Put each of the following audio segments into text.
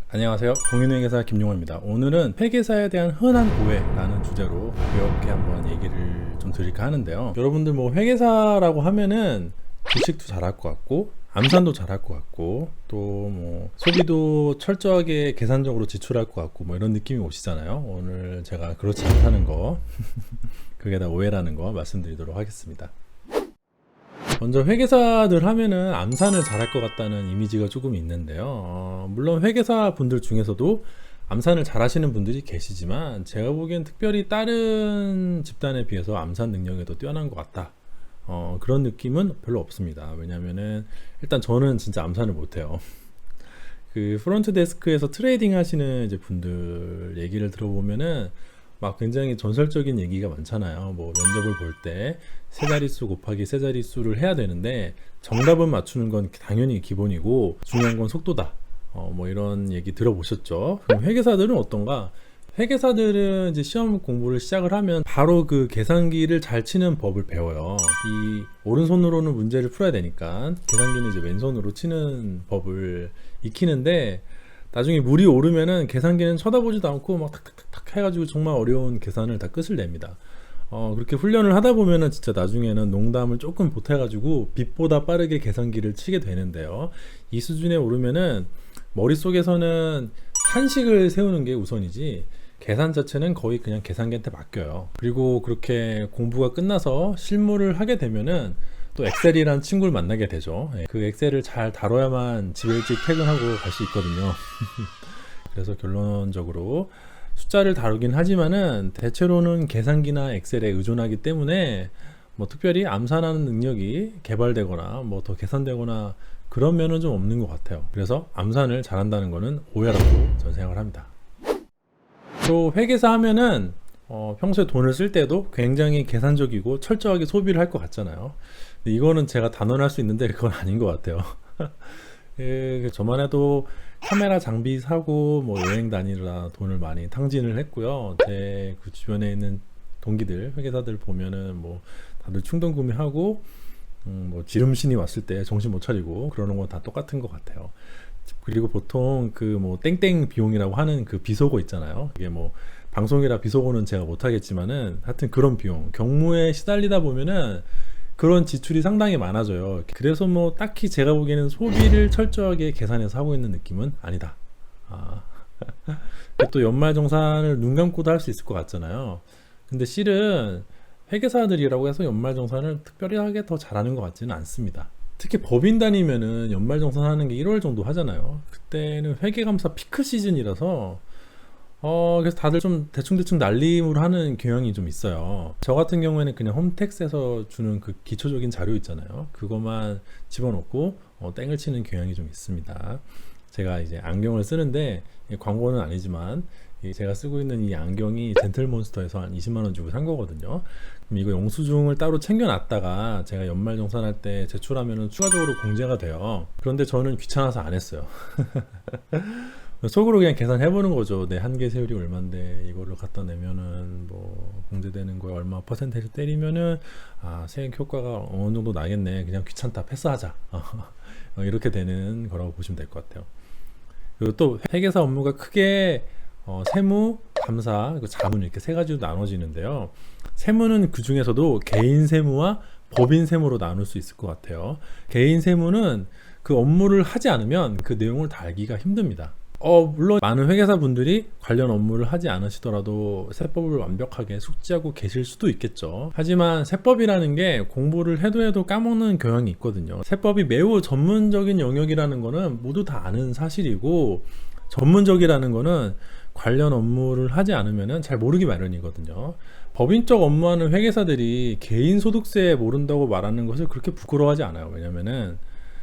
안녕하세요. 공인회계사 김용호입니다. 오늘은 회계사에 대한 흔한 오해라는 주제로 가볍게 한번 얘기를 좀 드릴까 하는데요. 여러분들 뭐 회계사라고 하면은 주식도 잘할 것 같고 암산도 잘할 것 같고 또 뭐 소비도 철저하게 계산적으로 지출할 것 같고 뭐 이런 느낌이 오시잖아요. 오늘 제가 그렇지 않다는 거 그게 다 오해라는 거 말씀드리도록 하겠습니다. 먼저 회계사들 하면은 암산을 잘할 것 같다는 이미지가 조금 있는데요. 물론 회계사 분들 중에서도 암산을 잘하시는 분들이 계시지만 제가 보기엔 특별히 다른 집단에 비해서 암산 능력이 더 뛰어난 것 같다. 그런 느낌은 별로 없습니다. 왜냐면은 일단 저는 진짜 암산을 못해요. 그 프론트 데스크에서 트레이딩 하시는 이제 분들 얘기를 들어보면은 막 굉장히 전설적인 얘기가 많잖아요. 뭐 면접을 볼 때 세 자릿수 곱하기 세 자릿수를 해야 되는데 정답은 맞추는 건 당연히 기본이고 중요한 건 속도다. 뭐 이런 얘기 들어보셨죠? 그럼 회계사들은 어떤가? 회계사들은 이제 시험 공부를 시작을 하면 바로 그 계산기를 잘 치는 법을 배워요. 이 오른손으로는 문제를 풀어야 되니까 계산기는 이제 왼손으로 치는 법을 익히는데 나중에 물이 오르면은 계산기는 쳐다보지도 않고 막 탁탁탁탁 해가지고 정말 어려운 계산을 다 끝을 냅니다. 그렇게 훈련을 하다 보면은 진짜 나중에는 농담을 조금 보태가지고 빛보다 빠르게 계산기를 치게 되는데요. 이 수준에 오르면은 머릿속에서는 산식을 세우는 게 우선이지 계산 자체는 거의 그냥 계산기한테 맡겨요. 그리고 그렇게 공부가 끝나서 실무를 하게 되면은 또 엑셀이라는 친구를 만나게 되죠. 그 엑셀을 잘 다뤄야만 집에 일찍 퇴근하고 갈 수 있거든요. 그래서 결론적으로 숫자를 다루긴 하지만은 대체로는 계산기나 엑셀에 의존하기 때문에 뭐 특별히 암산하는 능력이 개발되거나 뭐 더 개선되거나 그런 면은 좀 없는 것 같아요. 그래서 암산을 잘한다는 거는 오해라고 저는 생각을 합니다. 또 회계사 하면은 평소에 돈을 쓸 때도 굉장히 계산적이고 철저하게 소비를 할 것 같잖아요. 근데 이거는 제가 단언할 수 있는데 그건 아닌 것 같아요. 저만 해도 카메라 장비 사고 뭐 여행 다니느라 돈을 많이 탕진을 했고요. 제 그 주변에 있는 동기들 회계사들 보면은 뭐 다들 충동 구매하고 뭐 지름신이 왔을 때 정신 못 차리고 그러는 건 다 똑같은 것 같아요. 그리고 보통 그 뭐 땡땡 비용이라고 하는 그 비속어 있잖아요. 이게 뭐 방송이라 비속어는 제가 못하겠지만은 하여튼 그런 비용 경무에 시달리다 보면은 그런 지출이 상당히 많아져요. 그래서 뭐 딱히 제가 보기에는 소비를 철저하게 계산해서 하고 있는 느낌은 아니다. 또 연말정산을 눈 감고도 할 수 있을 것 같잖아요. 근데 실은 회계사들이라고 해서 연말정산을 특별하게 더 잘하는 것 같지는 않습니다. 특히 법인 다니면은 연말정산 하는 게 1월 정도 하잖아요. 그때는 회계감사 피크 시즌이라서 그래서 다들 좀 대충대충 날림으로 하는 경향이 좀 있어요. 저 같은 경우에는 그냥 홈택스에서 주는 그 기초적인 자료 있잖아요. 그것만 집어넣고 땡을 치는 경향이 좀 있습니다. 제가 이제 안경을 쓰는데 광고는 아니지만 제가 쓰고 있는 이 안경이 젠틀몬스터에서 한 20만원 주고 산 거거든요. 그럼 이거 영수증을 따로 챙겨놨다가 제가 연말정산할 때 제출하면 추가적으로 공제가 돼요. 그런데 저는 귀찮아서 안 했어요. 속으로 그냥 계산해보는 거죠. 내 한계 세율이 얼만데 이거를 갖다 내면은 뭐 공제되는 거에 얼마 퍼센테이지 때리면은 세액 효과가 어느 정도 나겠네. 그냥 귀찮다 패스하자. 이렇게 되는 거라고 보시면 될 것 같아요. 그리고 또 회계사 업무가 크게 세무, 감사, 자문 이렇게 세 가지로 나눠지는데요. 세무는 그 중에서도 개인 세무와 법인 세무로 나눌 수 있을 것 같아요. 개인 세무는 그 업무를 하지 않으면 그 내용을 다 알기가 힘듭니다. 물론 많은 회계사 분들이 관련 업무를 하지 않으시더라도 세법을 완벽하게 숙지하고 계실 수도 있겠죠. 하지만 세법이라는 게 공부를 해도 까먹는 경향이 있거든요. 세법이 매우 전문적인 영역이라는 거는 모두 다 아는 사실이고 전문적이라는 거는 관련 업무를 하지 않으면 잘 모르기 마련이거든요. 법인적 업무하는 회계사들이 개인 소득세 모른다고 말하는 것을 그렇게 부끄러워하지 않아요. 왜냐면은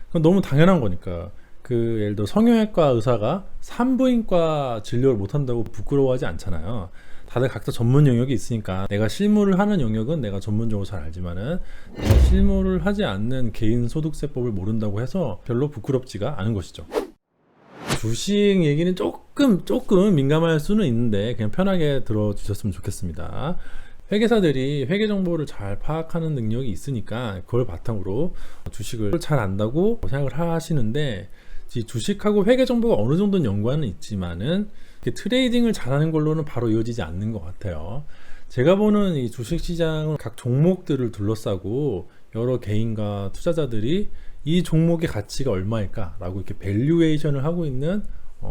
그건 너무 당연한 거니까. 예를 들어 성형외과 의사가 산부인과 진료를 못한다고 부끄러워하지 않잖아요. 다들 각자 전문 영역이 있으니까 내가 실무를 하는 영역은 내가 전문적으로 잘 알지만은 내가 실무를 하지 않는 개인 소득세법을 모른다고 해서 별로 부끄럽지가 않은 것이죠. 주식 얘기는 조금 민감할 수는 있는데 그냥 편하게 들어주셨으면 좋겠습니다. 회계사들이 회계 정보를 잘 파악하는 능력이 있으니까 그걸 바탕으로 주식을 잘 안다고 생각을 하시는데 이 주식하고 회계 정보가 어느 정도는 연관은 있지만은 트레이딩을 잘하는 걸로는 바로 이어지지 않는 것 같아요. 제가 보는 이 주식시장은 각 종목들을 둘러싸고 여러 개인과 투자자들이 이 종목의 가치가 얼마일까 라고 이렇게 밸류에이션을 하고 있는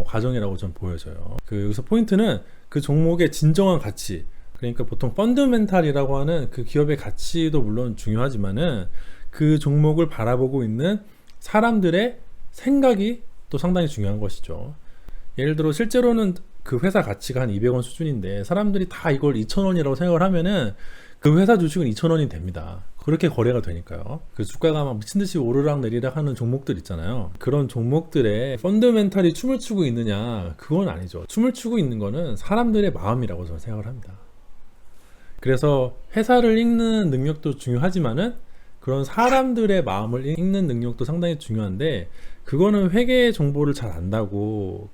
과정이라고 전 보여져요. 여기서 포인트는 그 종목의 진정한 가치, 그러니까 보통 펀드멘탈이라고 하는 그 기업의 가치도 물론 중요하지만은 그 종목을 바라보고 있는 사람들의 생각이 또 상당히 중요한 것이죠. 예를 들어 실제로는 그 회사 가치가 한 200원 수준인데 사람들이 다 이걸 2,000원이라고 생각을 하면은 그 회사 주식은 2,000원이 됩니다. 그렇게 거래가 되니까요. 그 주가가 막 미친듯이 오르락 내리락 하는 종목들 있잖아요. 그런 종목들의 펀더멘탈이 춤을 추고 있느냐, 그건 아니죠. 춤을 추고 있는 거는 사람들의 마음이라고 저는 생각을 합니다. 그래서 회사를 읽는 능력도 중요하지만은 그런 사람들의 마음을 읽는 능력도 상당히 중요한데, 그거는 회계 정보를 잘 안다고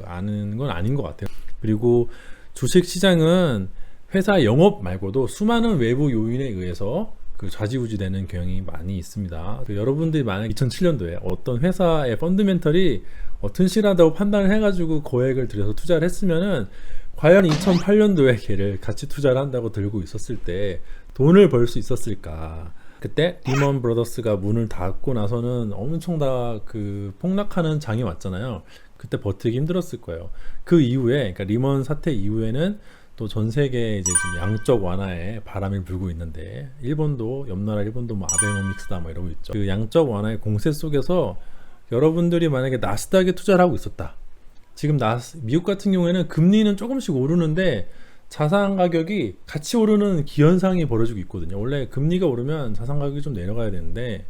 아는 건 아닌 것 같아요. 그리고 주식 시장은 회사 영업 말고도 수많은 외부 요인에 의해서 좌지우지되는 경향이 많이 있습니다. 여러분들이 만약 2007년도에 어떤 회사의 펀드멘털이 튼실하다고 판단을 해가지고 거액을 들여서 투자를 했으면은 과연 2008년도에 걔를 같이 투자를 한다고 들고 있었을 때 돈을 벌 수 있었을까? 그때 리먼 브라더스가 문을 닫고 나서는 엄청 다 폭락하는 장이 왔잖아요. 그때 버티기 힘들었을 거예요. 그 이후에, 그러니까 리먼 사태 이후에는 또 전 세계에 이제 지금 양적 완화에 바람이 불고 있는데, 일본도, 옆나라 일본도 아베노믹스다 이러고 있죠. 그 양적 완화의 공세 속에서 여러분들이 만약에 나스닥에 투자를 하고 있었다. 지금 미국 같은 경우에는 금리는 조금씩 오르는데 자산 가격이 같이 오르는 기현상이 벌어지고 있거든요. 원래 금리가 오르면 자산 가격이 좀 내려가야 되는데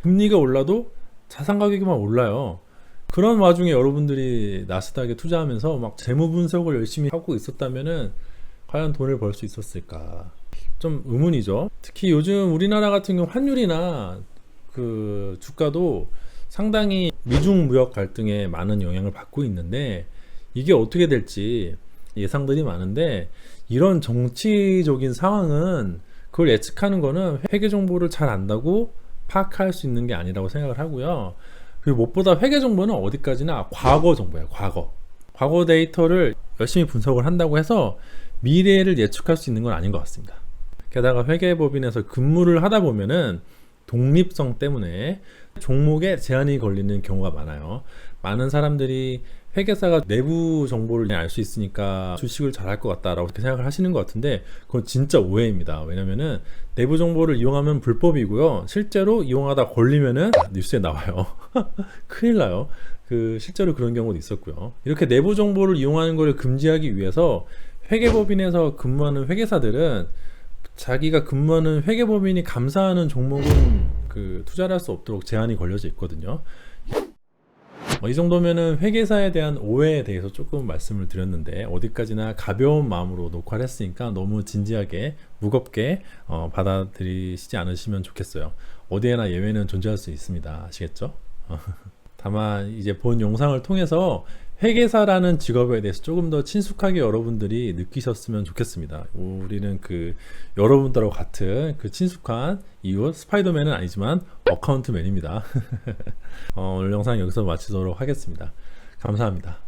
금리가 올라도 자산 가격이만 올라요. 그런 와중에 여러분들이 나스닥에 투자하면서 막 재무 분석을 열심히 하고 있었다면은 과연 돈을 벌 수 있었을까? 좀 의문이죠. 특히 요즘 우리나라 같은 경우 환율이나 주가도 상당히 미중 무역 갈등에 많은 영향을 받고 있는데, 이게 어떻게 될지 예상들이 많은데, 이런 정치적인 상황은 그걸 예측하는 거는 회계 정보를 잘 안다고 파악할 수 있는 게 아니라고 생각을 하고요. 그리고 무엇보다 회계 정보는 어디까지나 과거 정보예요. 과거 데이터를 열심히 분석을 한다고 해서 미래를 예측할 수 있는 건 아닌 것 같습니다. 게다가 회계법인에서 근무를 하다 보면은 독립성 때문에 종목에 제한이 걸리는 경우가 많아요. 많은 사람들이 회계사가 내부 정보를 알 수 있으니까 주식을 잘할 것 같다라고 생각을 하시는 것 같은데, 그건 진짜 오해입니다. 왜냐면은 내부 정보를 이용하면 불법이고요. 실제로 이용하다 걸리면은 뉴스에 나와요. 큰일 나요. 실제로 그런 경우도 있었고요. 이렇게 내부 정보를 이용하는 걸 금지하기 위해서 회계법인에서 근무하는 회계사들은 자기가 근무하는 회계법인이 감사하는 종목은 투자를 할 수 없도록 제한이 걸려져 있거든요. 이 정도면은 회계사에 대한 오해에 대해서 조금 말씀을 드렸는데, 어디까지나 가벼운 마음으로 녹화를 했으니까 너무 진지하게 무겁게 받아들이시지 않으시면 좋겠어요. 어디에나 예외는 존재할 수 있습니다. 아시겠죠? 다만 이제 본 영상을 통해서 회계사라는 직업에 대해서 조금 더 친숙하게 여러분들이 느끼셨으면 좋겠습니다. 우리는 여러분들하고 같은 친숙한 이웃, 스파이더맨은 아니지만 어카운트맨입니다. 오늘 영상 여기서 마치도록 하겠습니다. 감사합니다.